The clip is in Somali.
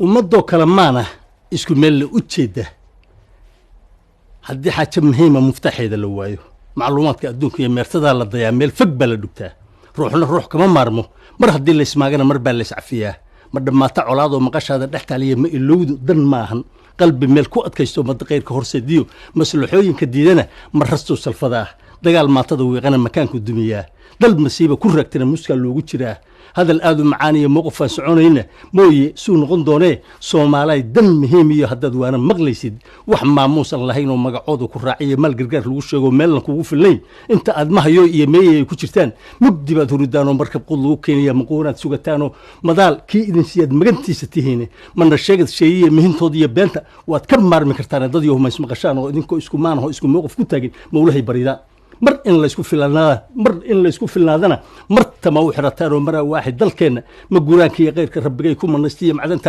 ummadoo kale maana isku meel la u jeeda haddii xaaja muhiima muftaxeeda la waayo macluumaadka adduunka iyo meertada la dayaa meel fog baa la dhugtaa ruuxna ruux kama maarmo mar haddii la ismaagana mar baa la iscafiyaa ma dhammaata colaadoo maqashaada dhex taaliya ma ilowdu dan maahan qalbi meel ku adkaysto ummadda qayrka horseediyo maslaxooyinka diidana mar rastuu salfadaa dagaal maatada wiiqana makaanku dumiyaa dal masiiba ku raagtana muskaa loogu jiraa هذا الآذو معاني موقف سعونينا موي سو نقول دوني سومالي دم مهمية هدد وانا مغليسيد وحما موسى اللهين ومقعود كراعية مال قرقار الوشيغو مال نكوف الليل انت ادمها يو يمي كوشرتان مبدي بادوردان ومركب قلو كينيا مقونات سوغتانو مدال كي إذن سياد مغنتي ستيهيني من الشيغد شيئية مهن توضية بانتا واتكم مار مكرتانا دادي وهم اسم غشان وإذنكو اسكو مانهو اسكو موقف كتاقين مولاهي بريدان مر إن لا يسكو في النادنا مرت ما وحرتان ومرة واحد دل كنا مجوران كي غير كرب جاي يكون من نستيه معدن